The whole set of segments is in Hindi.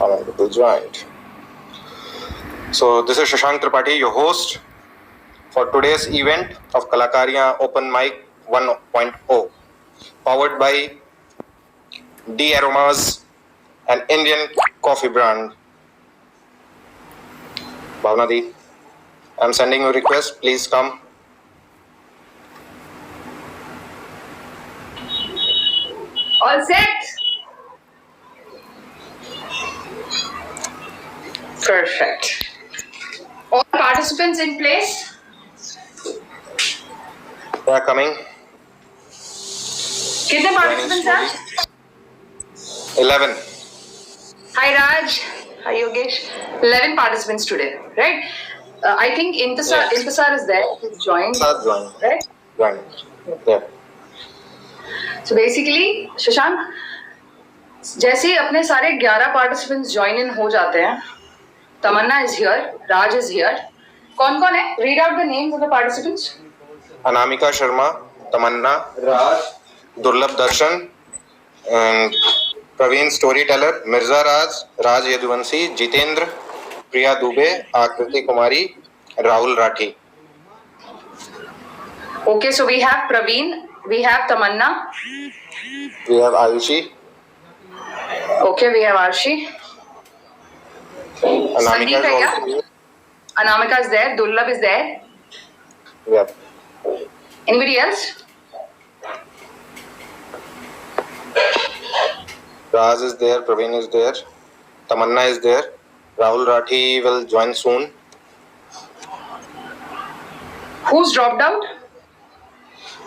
Alright, people joined. So this is Shashank Tripathi, your host for today's event of Kalakariyan Open Mic 1.0, powered by D Aromas, an Indian coffee brand. Bhavna Di, I'm sending you a request. Please come. All set? Perfect. All participants in place? They are coming. कितने participants हैं? 11. Hi Raj. Hi Yogesh. 11 participants today, right? I think Intisar is there. He's joined. Joined. Right? Joined. Yeah. So basically, Shashank, जैसे ही अपने सारे 11 participants join in हो जाते हैं, तमन्ना is here, Raj is here. कौन-कौन है? Read out the names of the participants. Anamika Sharma, Tamanna, Raj, Durlabh Darshan, and Praveen Storyteller, Mirza Raj Yaduvanshi, Jitendra, Priya Dubey, Akriti Kumari, Rahul Rathi. Okay, so we have Praveen, we have Tamanna. We have Ayushi. Okay, we have Arshi. Anamika is Sandeep also here. Anamika is there, Durlabh is there. Yeah. Anybody else? Raj is there, Praveen is there, Tamanna is there, Rahul Rathi will join soon. Who's dropped out?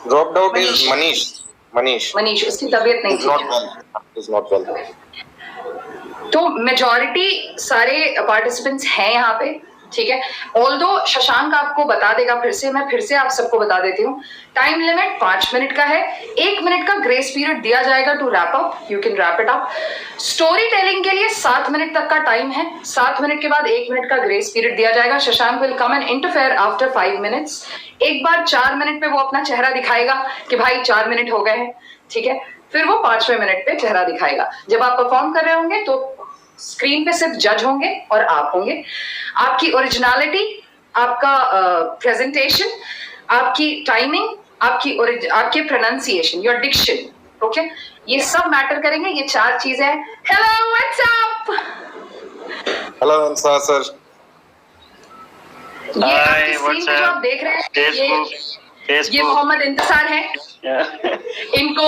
Dropped out is Manish. Manish, उसकी तबीयत नहीं He's not well. He's not well. तो मेजॉरिटी सारे पार्टिसिपेंट्स हैं यहाँ पे, ठीक है. ऑल्दो शशांक आपको बता देगा, मैं फिर से आप सबको बता देती हूँ. टाइम लिमिट 5 मिनट का है. 1 मिनट का ग्रेस पीरियड दिया जाएगा to wrap up. You can wrap it up. Storytelling के लिए 7 मिनट तक का टाइम है. 7 मिनट के बाद 1 मिनट का ग्रेस पीरियड दिया जाएगा. Shashank will come and interfere after 5 minutes. एक बार 4 मिनट पे वो अपना चेहरा दिखाएगा कि भाई 4 मिनट हो गए हैं, ठीक है. फिर वो 5वें मिनट पे चेहरा दिखाएगा. जब आप परफॉर्म कर रहे होंगे तो स्क्रीन पे सिर्फ जज होंगे और आप होंगे. आपकी ओरिजिनलिटी, आपका प्रेजेंटेशन, आपकी टाइमिंग, आपके प्रोनाउंसिएशन, योर डिक्शन, ओके, ये सब मैटर करेंगे. ये 4 चीजें हैं. Hello, what's up? Hello अंसा sir. ये आपकी स्क्रीन पे जो आप देख रहे हैं, ये मोहम्मद इंतजार है. इनको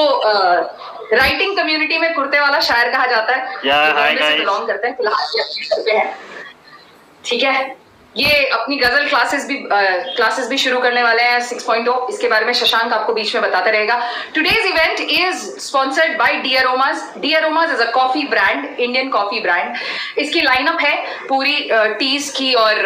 राइटिंग कम्युनिटी में कुर्ते वाला शायर कहा जाता है. बिलोंग करते हैं, फिलहाल ठीक है. ये अपनी गजल क्लासेस भी शुरू करने वाले हैं 6.0. इसके बारे में शशांक आपको बीच में बताता रहेगा. Today's event is sponsored by the Aromas. The Aromas is a coffee brand, Indian coffee brand. इसकी लाइनअप है पूरी टीज की और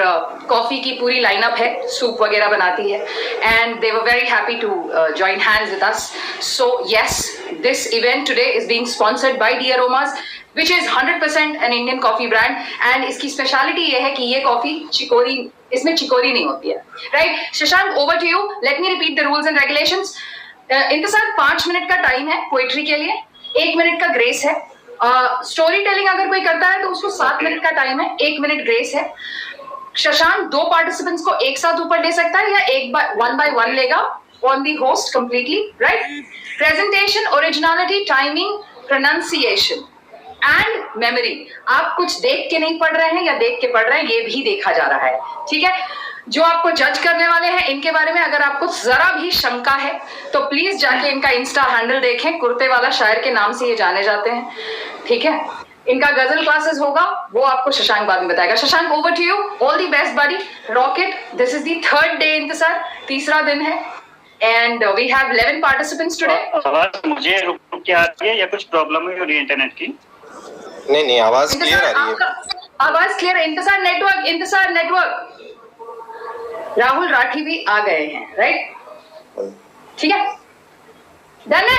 कॉफी की पूरी लाइनअप है. सूप वगैरह बनाती है. And they were very happy to join hands with us. So yes, this event today is being sponsored by the Aromas, which is 100% an Indian coffee brand. And इसकी स्पेशलिटी ये है कि ये कॉफी चिकोरी, इसमें चिकोरी नहीं होती है. Right Shashank, over to you. Let me repeat the rules and regulations. इंतजार 5 मिनट का टाइम है पोएट्री के लिए. 1 मिनट का ग्रेस है. स्टोरी टेलिंग अगर कोई करता है तो उसको 7 मिनट का टाइम है. 1 मिनट ग्रेस है. शशांक 2 पार्टिसिपेंट्स को एक साथ ऊपर ले सकता है या one by one लेगा on the host completely, right? Presentation, originality, timing, pronunciation and memory. आप कुछ देख के नहीं पढ़ रहे हैं या देख के पढ़ रहे हैं, ये भी देखा जा रहा है, ठीक है. जो आपको जज करने वाले हैं, इनके बारे में अगर आपको जरा भी शंका है तो प्लीज जाके इनका इंस्टा हैंडल देखें. कुर्ते वाला शायर के नाम से ये जाने जाते हैं, ठीक है. इनका गजल क्लासेस होगा, वो आपको शशांक बाद में बताएगा. Shashank, over to you. All the best buddy. Rocket. This is the 3rd day Intezaar, 3रा दिन है. And we have 11 participants today. आवाज मुझे रुक के आ रही है या कुछ प्रॉब्लम है और इंटरनेट की? नहीं, आवाज क्लियर आ रही है. आवाज क्लियर है. इंतजार नेटवर्क. राहुल राठी भी आ गए हैं, राइट? ठीक है, डन है.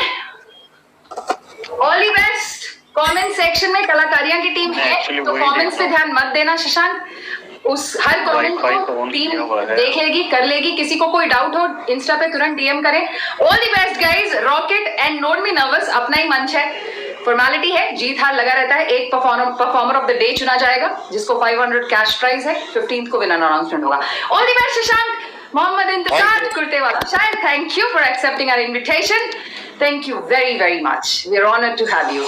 All the best. Comment section में कलाकारियां की टीम है, तो कमेंट्स पे ध्यान मत देना शशांक. उस हर कमेंट को टीम देखेगी, कर लेगी. किसी को कोई डाउट हो इंस्टा पे तुरंत डीएम करें. All the best guys. Rocket and note me nervous. अपना ही मंच है, फॉर्मेलिटी है, जीत हार लगा रहता है। एक परफॉर्मर ऑफ द डे चुना जाएगा जिसको 500 कैश प्राइज है। 15th को विनर अनाउंसमेंट होगा। All the best Shashank, Mohammad Intezaar Kurtewala शायर, thank you for accepting our invitation. Thank you very very much, we are honoured to have you.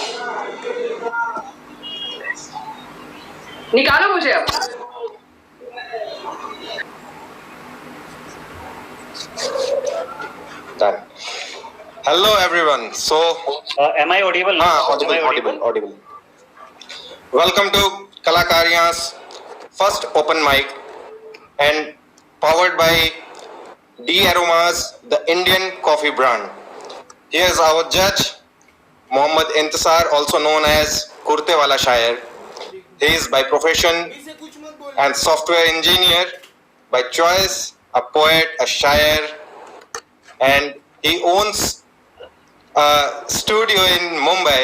निकालो मुझे अब। Done. Hello everyone. So, am I audible? audible. Welcome to Kalakariya's first open mic and powered by D Aromas, the Indian coffee brand. Here's our judge, Mohammad Intisar, also known as Kurtewala Shayer. He is by profession and software engineer, by choice a poet, a shayer, and he owns a studio in Mumbai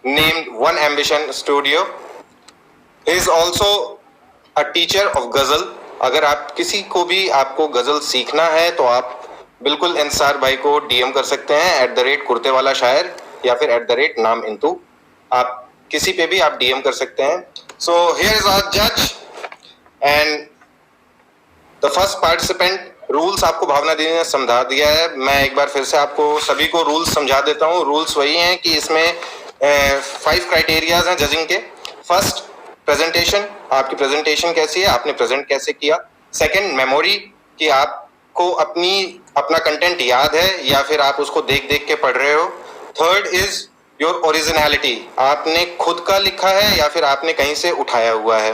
named One Ambition Studio. He is also a teacher of ghazal. अगर आप किसी को भी आपको गजल सीखना है तो आप बिल्कुल इंसार भाई को डीएम कर सकते हैं @kurtewala शायर या फिर @नाम इंतु। आप किसी पे भी आप डीएम कर सकते हैं। So here is our judge and the first participant। Rules आपको भावना दीदी ने समझा दिया है, मैं एक बार फिर से आपको सभी को रूल्स समझा देता हूँ। रूल्स वही हैं कि इसमें 5 क्राइटेरियाज हैं जजिंग के। फर्स्ट, प्रेजेंटेशन, आपकी प्रेजेंटेशन कैसी है, आपने प्रेजेंट कैसे किया। सेकंड, मेमोरी, कि आपको अपना कंटेंट याद है या फिर आप उसको देख देख के पढ़ रहे हो। थर्ड इज योर ओरिजिनलिटी, आपने खुद का लिखा है या फिर आपने कहीं से उठाया हुआ है।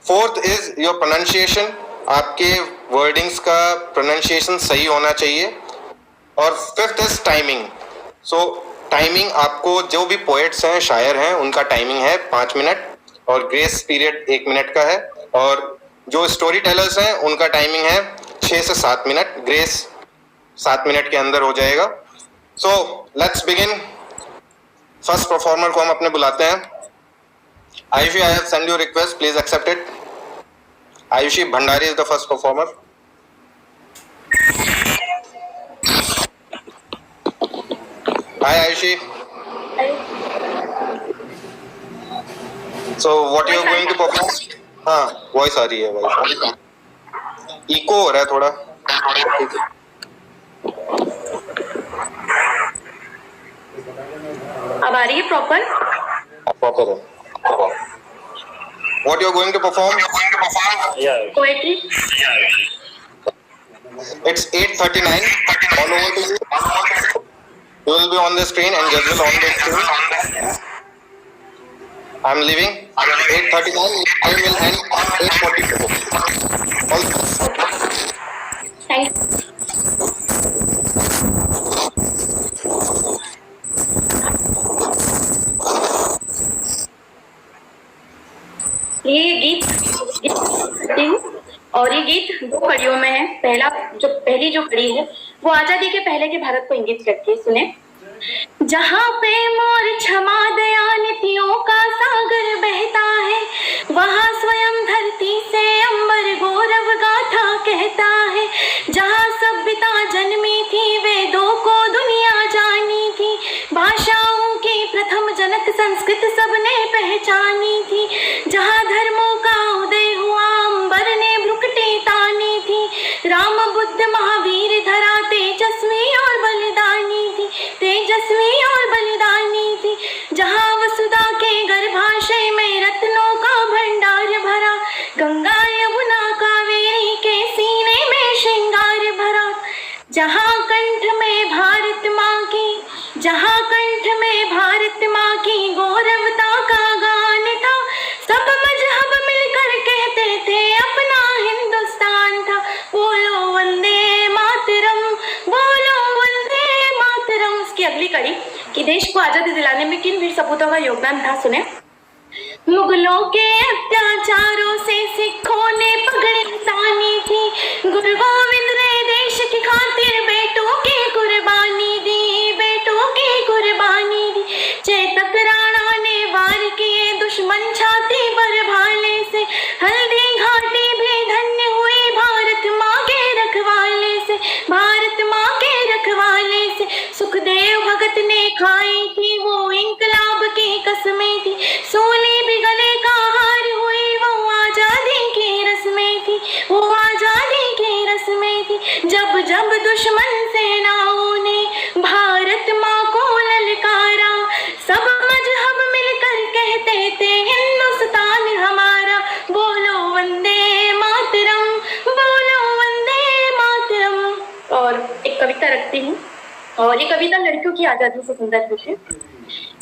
फोर्थ इज योर प्रोनाउंसिएशन, आपके वर्डिंग्स का प्रोनाउंसिएशन सही होना चाहिए। और fifth is timing. So timing, आपको जो भी पोएट्स हैं, शायर हैं, उनका टाइमिंग है 5 मिनट और ग्रेस पीरियड 1 मिनट का है। और जो स्टोरी टेलर्स हैं उनका टाइमिंग है 6 से 7 मिनट, ग्रेस 7 मिनट के अंदर हो जाएगा। So let's begin. First performer को हम अपने बुलाते हैं। Ayushi, I have send you request, please accept it. Ayushi Bhandari is the first performer. Hi Ayushi. Hi. So what you are going to perform? हाँ, वॉइस आ रही है भाई। इको हो रहा है थोड़ा। अब आ रही है प्रॉपर? प्रॉपर है। What you are going to perform? Poetry. It's 8:39. All over to you. You will be on the screen and judge will on the screen. I'm leaving 8:39. I will end 8:44. All the best. Thank you. ये गीत और ये गीत 2 कड़ियों में है। पहली जो कड़ी है वो आजादी के पहले के भारत को इंगित करती है। सुने। जहाँ पे मोर क्षमा दया नीतियों का सागर बहता है, वहाँ स्वयं धरती से अंबर गौरव गाथा कहता है। जहाँ सभ्यता जन्मी थी, वेदों को दुनिया जानी थी, भाषाओं की प्रथम जनक संस्कृत सबने पहचानी थी। जहाँ धर्मों का उदय हुआ, अंबर ने भ्रुकुटी तानी थी। राम बुद्ध महावीर धरा तेजस्वी और बलिदानी थी, तेजस्वी और बलिदानी थी। जहाँ वसुधा के गर्भाशय में रत्नों का भंडार भरा, गंगा यमुना कावेरी के सीने में श्रृंगार भरा। जहाँ कंठ में भारत माँ की, जहाँ कंठ में भारत माँ की गौरवता का गान था। सब मजहब मिलकर कहते थे अपना हिंदुस्तान था। बोलो वंदे मातरम, बोलो वंदे मातरम। उसकी अगली कड़ी कि देश को आजादी दिलाने में किन वीर सपूतों का योगदान था। सुने। मुगलों के अत्याचारों से सिखों ने पगड़ी तानी थी, गुरु गोविंद ने देश की खातिर बेटों की कुर्बानी दी, बेटों की कुर्बानी दी। चेतक राणा ने वार किए दुश्मन छाती पर भाले से, हल्दी घाटी भी धन्य हुई भारत माँ के रखवाले से, भारत माँ के रखवाले से। सुखदेव भगत ने खाई थी वो इंकलाब सब दुश्मन सेनाओं ने भारत माँ को ललकारा, सब मजहब मिलकर कहते थे हिंदुस्तान हमारा, बोलो वंदे मातरम, बोलो वंदे मातरम। और एक कविता रखती हूँ, और ये कविता लड़कियों की आजादी से संदर्भित है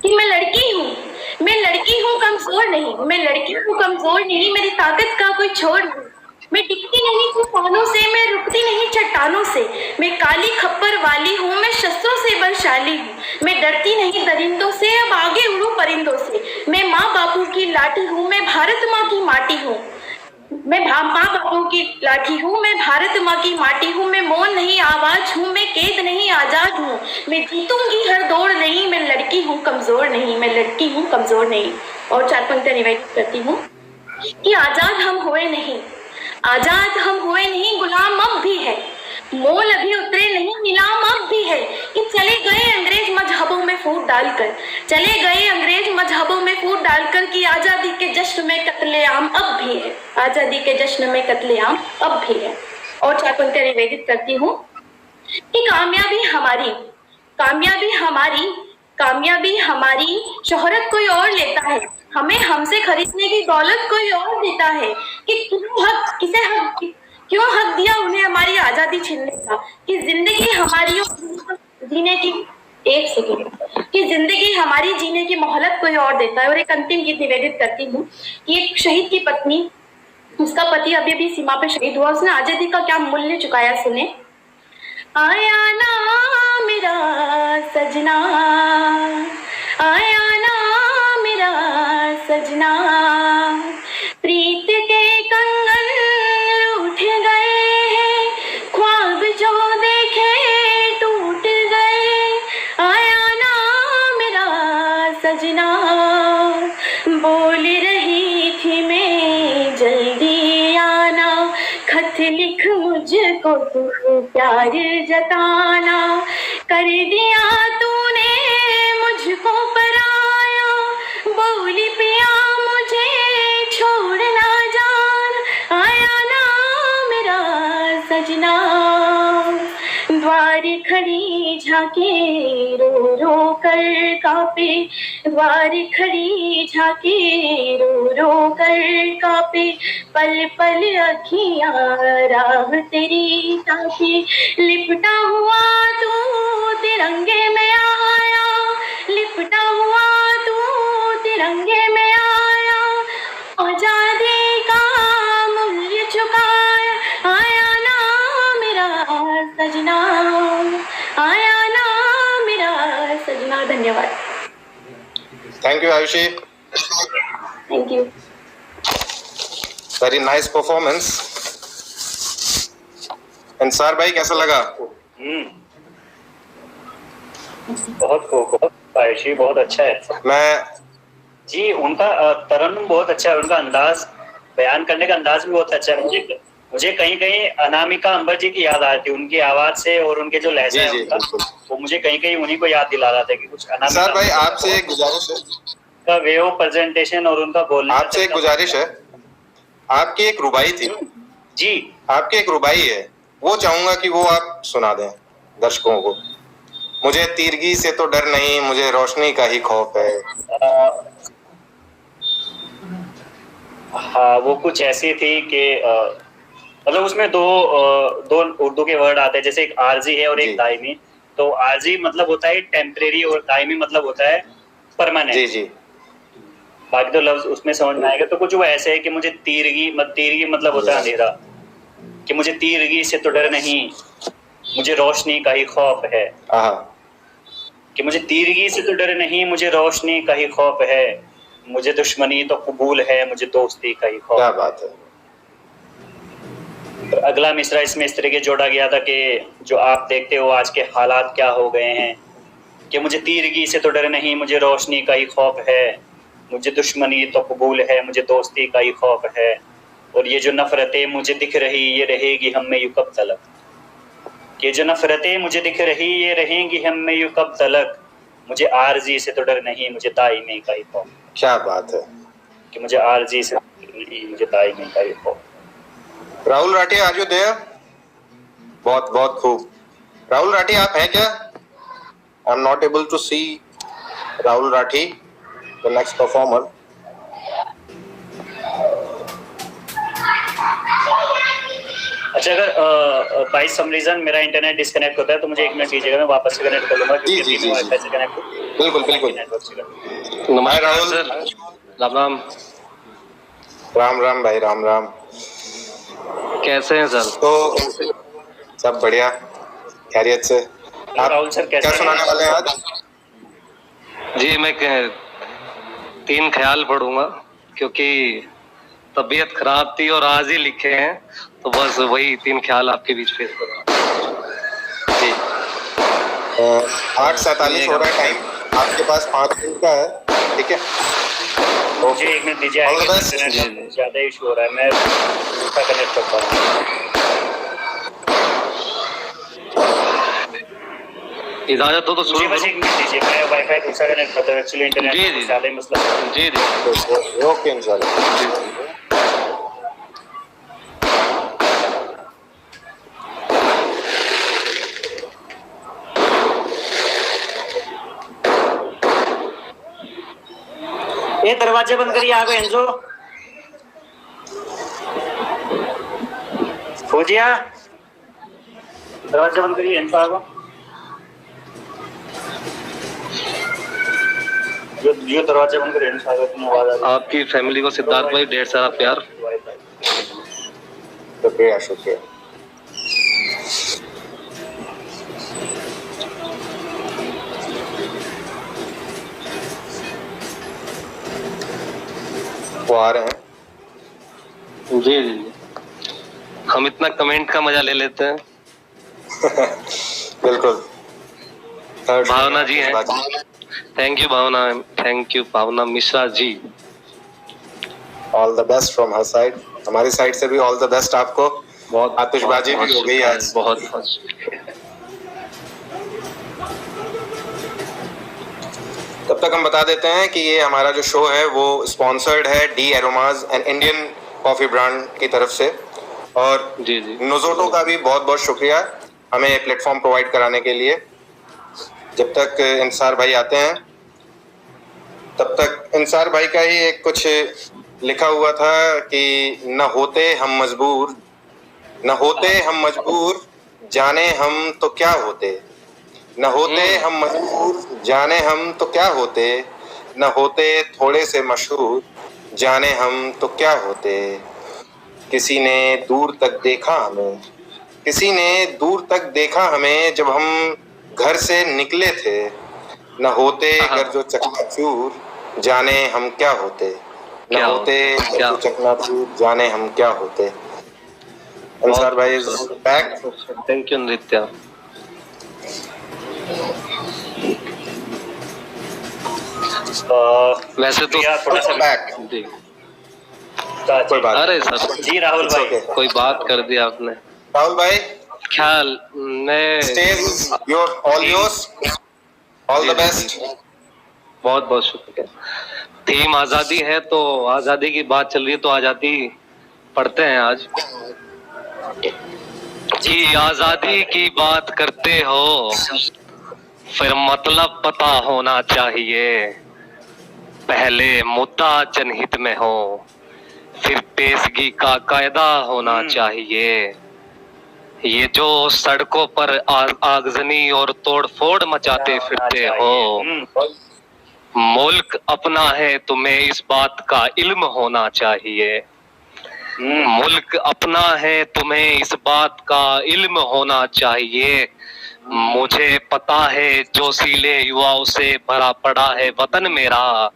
कि मैं लड़की हूँ कमजोर नहीं, मैं लड़की हूँ कमजोर नहीं, मेरी ताकत का कोई छोड़ नहीं, मैं टिकती नहीं तूफानों से, मैं रुकती नहीं चट्टानों से, मैं काली खप्पर वाली हूँ, मैं शस्त्रों से बलशाली हूँ, मैं डरती नहीं दरिंदों से, अब आगे उड़ूं परिंदों से, मैं माँ बापू की लाठी हूँ, मैं भारत माँ की माटी हूँ, मैं माँ बापू की लाठी हूँ, मैं भारत माँ की माटी हूँ, मैं मौन नहीं आवाज हूँ, मैं कैद नहीं आजाद हूँ, मैं जीतूंगी हर दौड़ नहीं, मैं लड़की हूँ कमजोर नहीं, मैं लड़की हूँ कमजोर नहीं। और 4 पंक्तियां निवेदित करती हूँ कि आजाद हम हुए नहीं, आजाद हम हुए नहीं, गुलाम अब भी है, मोल अभी उतरे नहीं, नीलाम अब भी है, कि चले गए अंग्रेज मजहबों में फूट डालकर, चले गए अंग्रेज मजहबों में फूट डालकर, कि आजादी के जश्न में कत्लेआम अब भी है, आजादी के जश्न में कत्लेआम अब भी है। और 4 पंक्तियां निवेदित करती हूँ कि कामयाबी हमारी, कामयाबी हमारी, कामयाबी हमारी, शोहरत कोई और लेता है, हमें हमसे खरीदने की दौलत कोई और देता है, कि क्यों हक दिया उन्हें हमारी आजादी छीनने का, कि जिंदगी हमारी जीने की, एक सेकेंड, कि जिंदगी हमारी जीने की मोहलत कोई और देता है। और एक अंतिम गीत निवेदित करती हूँ कि एक शहीद की पत्नी, उसका पति अभी भी सीमा पे शहीद हुआ, उसने आजादी का क्या मूल्य चुकाया, सुने। आया ना मेरा सजना, आया ना मेरा सजना, प्रीत के कंगन उठ गए, ख्वाब जो देखे टूट गए, आया ना मेरा सजना, बोल रही थी मैं जल्दी आना, खत लिख मुझको तू प्यार जताना, कर दिया तूने मुझको पराया, बोली पिया मुझे छोड़ ना जान, आया ना मेरा सजना, द्वार खड़ी झांके रो रो कर कांपे, द्वार खड़ी झांके रो रो कर कांपे, पल पल अखियां राह तेरी ताके, लिपटा हुआ तू तिरंगे में आया, लिपटा हुआ तू तिरंगे में आया, आजादी का मूल्य चुकाया, आया ना मेरा सजना, आया ना मेरा सजना। धन्यवाद। Thank you, Ayushi. Thank you. Very nice performance. Ansar भाई कैसा लगा? बहुत बहुत आयुषी, बहुत अच्छा है। मैं जी, उनका तरन्नुम बहुत अच्छा है, उनका अंदाज, बयान करने का अंदाज भी बहुत अच्छा है। मुझे कहीं कहीं अनामिका अंबर जी की याद आती है, उनकी आवाज से और उनके जो लहजा है उनका, वो मुझे कहीं कहीं उन्हीं को याद दिला रहा था कि कुछ अनामिका। सर भाई आपसे एक गुजारिश है, का वे ऑफ प्रेजेंटेशन और उनका बोलने, आपसे एक गुजारिश है, आपकी एक रुबाई थी जी, आपकी एक रुबाई है, वो चाहूंगा कि वो आप सुना दें दर्शकों को। मुझे तीरगी से तो डर नहीं, मुझे रोशनी का ही खौफ है। हाँ, वो कुछ ऐसी थी कि मतलब उसमें दो उर्दू के वर्ड आते हैं, जैसे एक आरजी है और एक दायमी। तो आरजी मतलब होता है टेम्परेरी और दायमी मतलब होता है परमानेंट। जी जी, बाकी तो लफ्ज उसमें समझ में आएगा। तो कुछ वो ऐसे है कि मुझे तीरगी मतलब होता है अंधेरा, कि मुझे तीरगी से तो डर नहीं, मुझे रोशनी का ही खौफ है, कि मुझे तीरगी से तो डर नहीं, मुझे रोशनी का ही खौफ है, मुझे दुश्मनी तो कबूल है, मुझे दोस्ती का ही खौफ। क्या बात है। अगला मिसरा इसमें इस तरह के जोड़ा गया था कि जो आप देखते हो आज के हालात क्या हो गए हैं, कि मुझे तीरगी से तो डर नहीं, मुझे रोशनी का ही खौफ है, मुझे दुश्मनी तो कबूल है, मुझे दोस्ती का ही खौफ है, और ये जो नफरतें मुझे दिख रही ये रहेगी हम में यूं कब तलक, ये जो नफरतें मुझे दिख रही ये रहेंगी हम में यूं कब तलक, मुझे आरजी से तो डर नहीं, मुझे दायमी का ही खौफ। क्या बात है कि मुझे आरजी से नहीं, मुझे दायमी का ही खौफ। Rahul Rathi, are you there? बहुत बहुत खूब। राहुल राठी आप हैं क्या? I am not able to see Rahul Rathi, the next performer. अच्छा, अगर बाई सम रीजन मेरा इंटरनेट डिस्कनेक्ट होता है तो मुझे 1 मिनट दीजिएगा, मैं वापस से कनेक्ट कर लूंगा। जी जी जी वाईफाई से कनेक्ट बिल्कुल बिल्कुल। नमस्कार राहुल। सर, राम राम। राम राम भाई, राम राम। कैसे हैं सर? तो सब बढ़िया, खैरियत से। आप राहुल सर कैसे क्या सुनाने वाले हैं आज? जी मैं 3 ख्याल पढ़ूंगा क्योंकि तबीयत खराब थी और आज ही लिखे हैं, तो बस वही 3 ख्याल आपके बीच पेश करूंगा। जी 8:47 हो रहा है टाइम, आपके पास 5 मिनट का है, ठीक है? मुझे 1 मिनट दीजिए, All the best. इंटरनेट ज्यादा इशू हो रहा है, मैं दूसरा कनेक्ट करता हूँ। इजाजत हो तो मुझे शुरू बस 1 मिनट दीजिए, मैं वाईफाई दूसरा कनेक्ट करता हूँ। एक्चुअली इंटरनेट जी, जी। ज्यादा ही मसला है। जी जी ओके इंशाल्लाह। ये दरवाजे बंद करिए, आ गए एंजो। फौजिया दरवाजा बंद करिए, एंजो आ गए। जो दरवाजा बंद करिए, एंजो आ गए। तुम्हें आवाज आ रही है? आपकी फैमिली को सिद्धार्थ भाई ढेर सारा प्यार। शुक्रिया शुक्रिया। वो आ रहे हैं। जी जी जी, हम इतना कमेंट का मजा ले लेते हैं। बिल्कुल। भावना जी हैं। Thank you Bhavna, thank you Bhavna Mishra ji. All the best from हर साइड, हमारी साइड से भी ऑल द बेस्ट आपको। बहुत आतिशबाजी भी हो गई आज। बहुत बहुत शुक्रिया। तब तक हम बता देते हैं कि ये हमारा जो शो है वो स्पॉन्सर्ड है the Aromas and Indian coffee brand की तरफ से, और जी जी नोजोटो का भी बहुत बहुत शुक्रिया हमें प्लेटफॉर्म प्रोवाइड कराने के लिए। जब तक इंसार भाई आते हैं तब तक इंसार भाई का ही एक कुछ लिखा हुआ था कि न होते हम मजबूर, न होते हम मजबूर, जाने हम तो क्या होते, न होते हम मजबूर, जाने हम तो क्या होते, न होते थोड़े से मशहूर, जाने हम तो क्या होते। किसी ने दूर तक देखा हमें, किसी ने दूर तक देखा हमें जब हम घर से निकले थे, न होते अगर जो चकनाचूर, जाने हम क्या होते, न क्या होते क्या जो चकनाचूर, जाने हम क्या होते। अंसार भाई is back. Thank you Nritya. वैसे तो थोड़ा सा बैक, जी, कोई बात अरे सर जी राहुल भाई। okay. कोई बात कर दिया आपने। राहुल भाई ख्याल मैं stage your all yours, all the best. बहुत बहुत शुक्रिया। थीम आजादी है तो आजादी की बात चल रही है तो आजादी पढ़ते हैं आज। जी आजादी की बात करते हो फिर मतलब पता होना चाहिए, पहले मुद्दा जनहित में हो फिर पेशगी का कायदा होना चाहिए। ये जो सड़कों पर आगजनी और तोड़फोड़ मचाते फिरते हो, मुल्क अपना है तुम्हें इस बात का इल्म होना चाहिए। मुल्क अपना है तुम्हें इस बात का इल्म होना चाहिए। मुझे पता है जोशीले युवाओं से भरा पड़ा है वतन मेरा,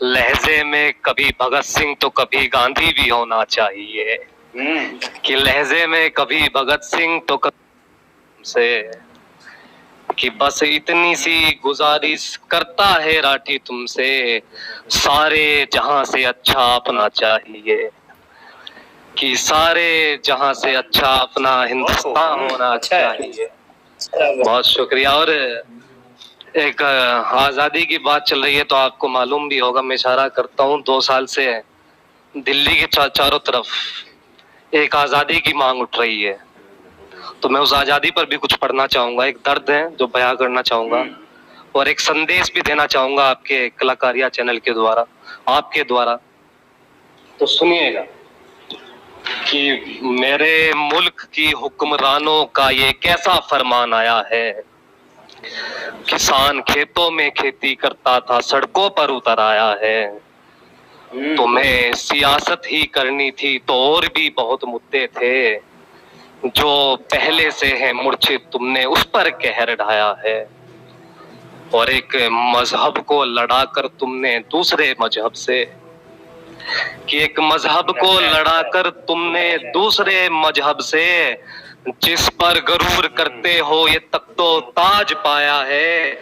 लहजे में कभी भगत सिंह तो कभी गांधी भी होना चाहिए। कि लहजे में कभी भगत सिंह तो कभी से, कि बस इतनी सी गुजारिश करता है राठी तुमसे, सारे जहां से अच्छा अपना चाहिए। कि सारे जहां से अच्छा अपना हिंदुस्तान होना चाहिए। बहुत शुक्रिया। और एक आजादी की बात चल रही है तो आपको मालूम भी होगा, मैं इशारा करता हूँ 2 साल से दिल्ली के चारों तरफ एक आजादी की मांग उठ रही है। तो मैं उस आजादी पर भी कुछ पढ़ना चाहूंगा। एक दर्द है जो बयां करना चाहूंगा और एक संदेश भी देना चाहूंगा आपके कलाकारिया चैनल के द्वारा, आपके द्वारा। तो सुनिएगा कि मेरे मुल्क की हुक्मरानों का ये कैसा फरमान आया है। किसान खेतों में खेती करता था, सड़कों पर उतर आया है। तुम्हें सियासत ही करनी थी तो और भी बहुत मुद्दे थे, जो पहले से है मूर्छित तुमने उस पर कहर ढाया है। और एक मजहब को लड़ाकर तुमने दूसरे मजहब से, कि एक मजहब को लड़ाकर तुमने दूसरे मजहब से जिस पर गरूर करते हो ये तख्तो ताज पाया है।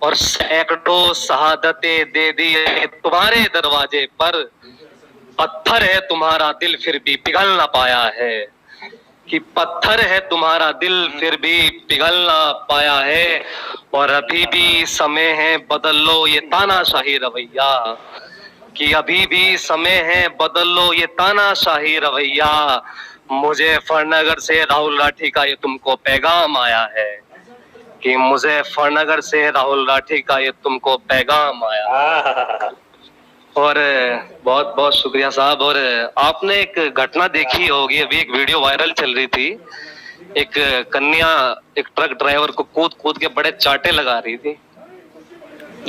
और सैकड़ों शहादतें दे दी है तुम्हारे दरवाजे पर, पत्थर है तुम्हारा दिल फिर भी पिघल ना पाया है। कि पत्थर है तुम्हारा दिल फिर भी पिघल ना पाया है। और अभी भी समय है बदल लो ये तानाशाही रवैया, कि अभी भी समय है बदल लो ये तानाशाही रवैया। मुजफ्फरनगर से राहुल राठी का ये तुमको पैगाम आया है, कि मुजफ्फरनगर से राहुल राठी का ये तुमको पैगाम आया। और बहुत बहुत शुक्रिया साहब। और आपने एक घटना देखी होगी, अभी एक वीडियो वायरल चल रही थी, एक कन्या एक ट्रक ड्राइवर को कूद कूद के बड़े चाटे लगा रही थी।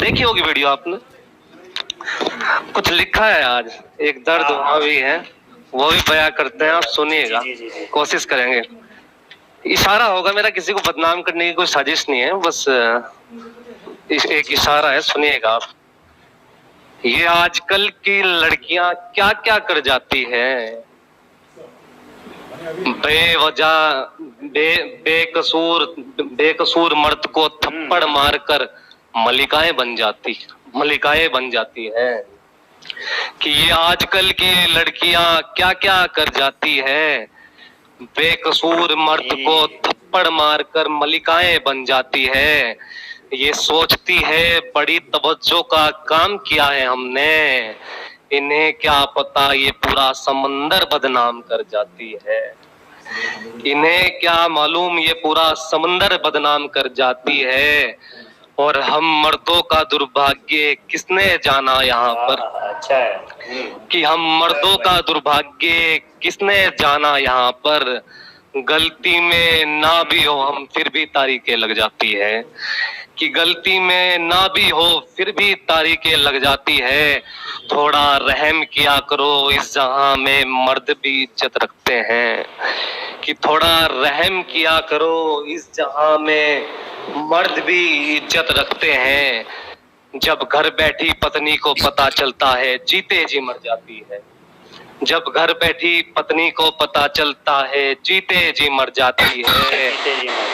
देखी होगी वीडियो आपने। कुछ लिखा है आज, एक दर्द वहां भी है, वो भी बयां करते हैं, आप सुनिएगा, कोशिश करेंगे। इशारा होगा मेरा, किसी को बदनाम करने की कोई साजिश नहीं है, बस एक इशारा है, सुनिएगा आप। ये आजकल की लड़कियां क्या क्या कर जाती हैं, बेवजह बेकसूर मर्द को थप्पड़ मारकर मलिकाएं बन जाती हैं। कि ये आजकल की लड़कियां क्या क्या कर जाती हैं, बेकसूर मर्द को थप्पड़ मारकर मलिकाएं बन जाती है। ये सोचती है बड़ी तवज्जो का काम किया है हमने, इन्हें क्या पता ये पूरा समंदर बदनाम कर जाती है। इन्हें क्या मालूम ये पूरा समंदर बदनाम कर जाती है। और हम मर्दों का दुर्भाग्य किसने जाना यहाँ पर, अच्छा है कि हम मर्दों का दुर्भाग्य किसने जाना यहाँ पर। गलती में ना भी हो हम फिर भी तारीखें लग जाती है, कि गलती में ना भी हो फिर भी तारीखें लग जाती है। थोड़ा रहम किया करो इस जहां में मर्द भी इज्जत रखते हैं, कि थोड़ा रहम किया करो इस जहां में मर्द भी इज्जत रखते हैं। जब घर बैठी पत्नी को पता चलता है जीते जी मर जाती है, जब घर बैठी पत्नी को पता चलता है जीते जी मर जाती है।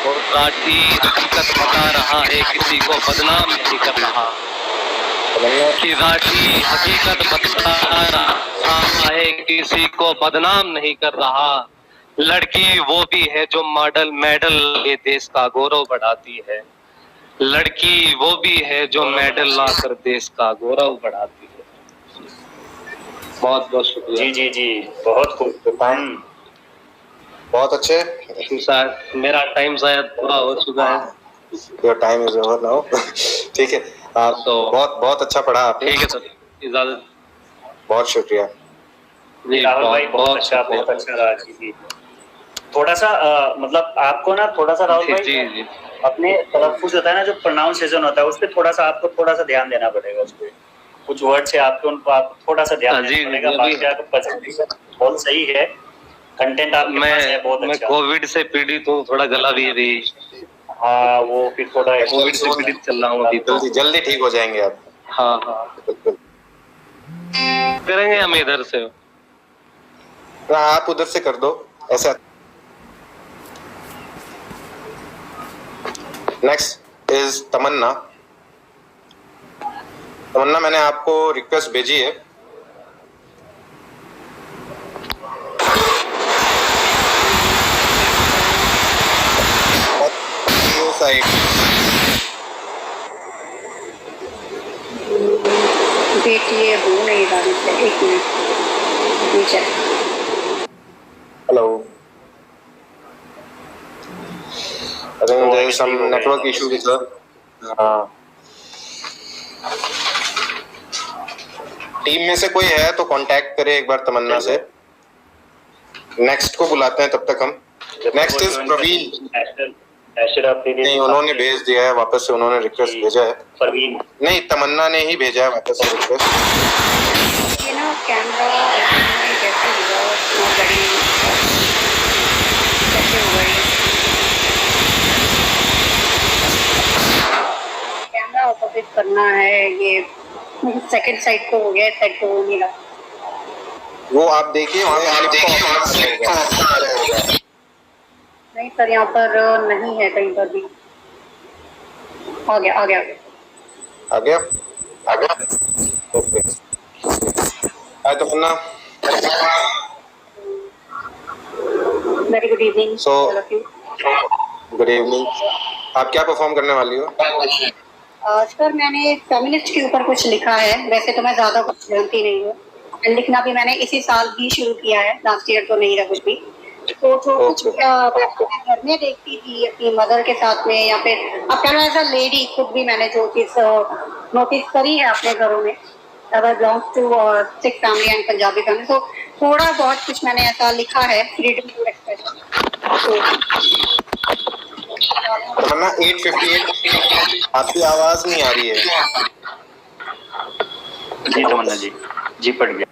और राठी हकीकत बता रहा है किसी को बदनाम नहीं कर रहा, कि राठी हकीकत बता रहा है किसी को बदनाम नहीं कर रहा। लड़की वो भी है जो मेडल ये देश का गौरव बढ़ाती है, लड़की वो भी है जो मेडल लाकर देश का गौरव बढ़ाती है। बहुत बहुत शुक्रिया। जी बहुत खूब। बहुत अच्छे। शायद मेरा टाइम शायद पूरा हो चुका है। Your time is over now. ठीक है, तो बहुत अच्छा पढ़ा आपने। ठीक है सर, इजाजत। बहुत शुक्रिया जी राहुल भाई, बहुत अच्छा रहा जी। थोड़ा सा मतलब आपको ना थोड़ा सा राहुल भाई जी अपने तलफ्फुज़ होता है ना, जो प्रोनाउंसिएशन होता है उस पे थोड़ा सा आपको थोड़ा सा ध्यान देना पड़ेगा। उस पे कुछ वर्ड से आपको उनको आप थोड़ा सा ध्यान देना पड़ेगा। बाकी आपको प्रेजेंटेशन बहुत सही है, कंटेंट आपके पास है बहुत अच्छा। मैं कोविड से पीड़ित हूँ, थोड़ा गला भी अभी। हाँ, वो फिर थोड़ा कोविड से पीड़ित चल रहा हूँ अभी। तो जल्दी ठीक हो जाएंगे आप। हाँ बिल्कुल करेंगे हम इधर से। आप उधर से कर दो ऐसा। नेक्स्ट इज तमन्ना। तमन्ना, मैंने आपको रिक्वेस्ट भेजी है। देखिए हो नहीं रहा है, एक मिनट नीचे। Hello I think there is some network issue with the team में से कोई है तो कांटेक्ट करे एक बार तमन्ना से। नेक्स्ट को बुलाते हैं तब तक हम। Next is Praveen. नहीं, उन्होंने भेज दिया है वापस से, उन्होंने रिक्वेस्ट भेजा है। प्रवीण नहीं, तमन्ना ने ही भेजा है वापस से रिक्वेस्ट। ये ना कैमरा कैसे हुआ, कैसे हुआ कैमरा ऑपोजिट करना है, ये सेकंड साइड को हो गया, साइड को नहीं लगा। वो आप देखिए, नहीं सर, यहाँ पर नहीं है कहीं पर भी। आ गया आ गया आ गया आ गया। Okay, hi Tamanna. Very good evening. So good evening. आप क्या परफॉर्म करने वाली हो? सर मैंने फेमिनिस्ट के ऊपर कुछ लिखा है, वैसे तो मैं ज्यादा कुछ जानती नहीं हूँ, लिखना भी मैंने इसी साल ही शुरू किया है, लास्ट ईयर तो नहीं था कुछ भी। तो जो कुछ घर में देखती थी अपनी मदर के साथ में, या फिर अब कह लो एज अ लेडी खुद भी मैंने जो चीज नोटिस करी है अपने घरों में, belongs to Sikh family and Punjabi family, तो थोड़ा बहुत कुछ मैंने ऐसा लिखा है, फ्रीडम टू एक्सप्रेशन। तमन्ना 858, आपकी आवाज नहीं आ रही है। जी तमन्ना जी पड़ गया।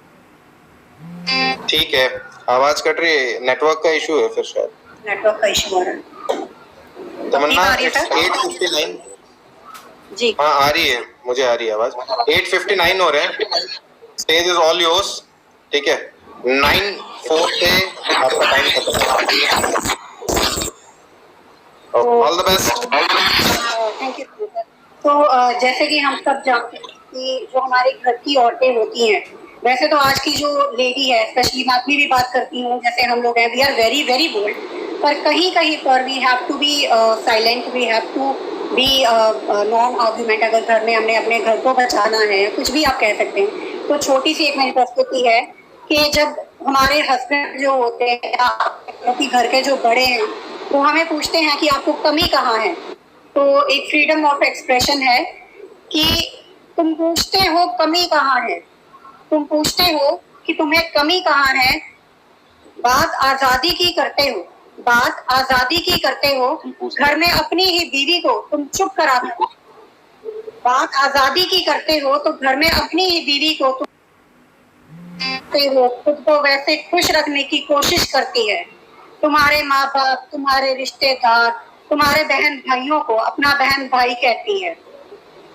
ठीक है, आवाज कट रही है, नेटवर्क का इशू है फिर शायद। नेटवर्क का इशू हो रहा है। तमन्ना आ रही है सर? 859 जी हाँ आ रही है, मुझे आ रही है आवाज। 859 हो रहे हैं, स्टेज इज ऑल योर्स। ठीक है, 9:04 पे आपका टाइम खत्म। All the best. Thank you sir. तो जैसे कि हम सब जानते हैं कि जो हमारे घर की औरतें होती हैं, वैसे तो आज की जो लेडी है, स्पेशली मैं अपनी भी बात करती हूँ, जैसे हम लोग हैं, we are very very bold, पर कहीं कहीं पर we have to be silent, we have to be non argument. अगर घर में हमने अपने घर को बचाना है, कुछ भी आप कह सकते हैं, तो छोटी सी एक मेरी प्रस्तुति है कि जब हमारे हस्बैंड जो होते हैं या अपने घर के जो बड़े हैं, वो हमें पूछते हैं कि आपको कमी कहाँ है, तो एक फ्रीडम ऑफ एक्सप्रेशन है कि तुम पूछते हो कमी कहाँ है, तुम पूछते हो कि तुम्हें कमी कहाँ है, बात आजादी की करते हो, बात आजादी की करते हो, घर में अपनी ही बीवी को तुम चुप कराते हो, बात आजादी की करते हो तो घर में अपनी ही बीवी को तुम खुद को वैसे खुश रखने की कोशिश करती है। तुम्हारे माँ बाप, तुम्हारे रिश्तेदार, तुम्हारे बहन भाइयों को अपना बहन भाई कहती है।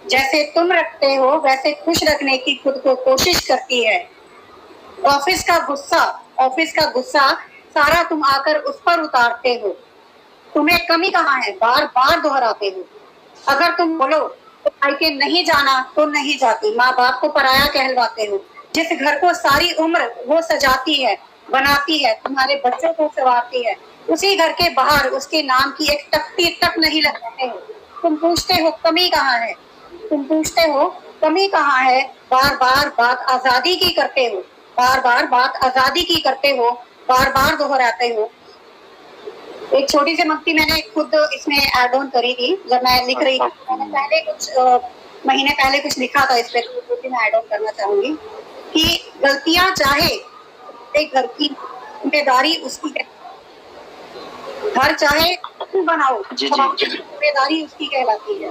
जैसे तुम रखते हो वैसे खुश रखने की खुद को कोशिश करती है। ऑफिस का गुस्सा सारा तुम आकर उस पर उतारते हो। तुम्हें कमी कहाँ है, बार बार दोहराते हो। अगर तुम बोलो तो मायके नहीं जाना तो नहीं जाती, माँ बाप को पराया कहलवाते हो। जिस घर को सारी उम्र वो सजाती है, बनाती है, तुम्हारे बच्चों को संवारती है, उसी घर के बाहर उसके नाम की एक तख्ती तक नहीं लगाते हो। तुम पूछते हो कमी कहाँ है, तुम पूछते हो कमी कहाँ है, बार बार बात आजादी की करते हो, बार बार बात आजादी की करते हो, बार बार दोहराते हो। एक छोटी सी मक्ति मैंने खुद इसमें ऐड ऑन करी थी जब मैं लिख रही थी। मैंने पहले कुछ महीने पहले कुछ लिखा था इस पे, तो मैं ऐड ऑन करना चाहूंगी कि गलतियां चाहे एक घर की जिम्मेदारी उसकी, घर चाहे तुम बनाओ, जिम्मेदारी उसकी कहलाती है।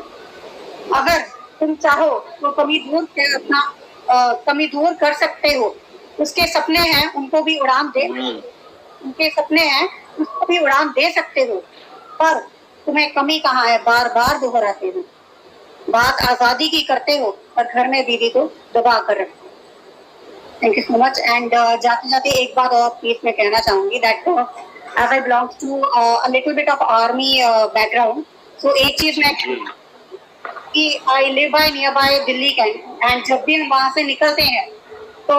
अगर तुम चाहो तो कमी दूर कर सकते हो। उसके सपने हैं उनको भी उड़ान दे, उनके सपने हैं उसको भी उड़ान दे सकते हो, पर तुम्हें कमी कहाँ है, बार बार दोहराते हो। बात आजादी की करते हो पर घर में बीवी को दबा कर रखते हो। Thank you so much. And जाते जाते एक बात और प्लीज मैं कहना चाहूंगी that as I belong to a little bit of army background, so एक चीज मैं कि I live by near by Delhi cantt, and जब भी हम वहां से निकलते हैं तो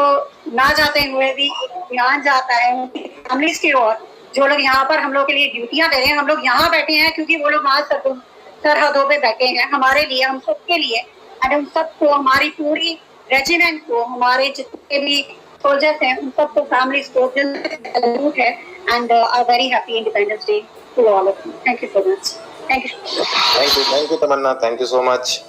ना जाते हुए भी ध्यान जाता है फैमिलीज की ओर, जो लोग यहाँ पर हम लोग के लिए ड्यूटियां दे रहे हैं। हम लोग यहाँ बैठे हैं क्योंकि वो लोग वहां सरहदों पे बैठे हैं हमारे लिए, हम सबके लिए, एंड उन सबको, हमारी पूरी रेजिमेंट को, हमारे जितने भी सोल्जर्स हैं उन सबको, फैमिलीज को सैल्यूट है, and are very happy independence day to all of you. Thank you so much. Thank you. Thank you Tamanna, thank you so much.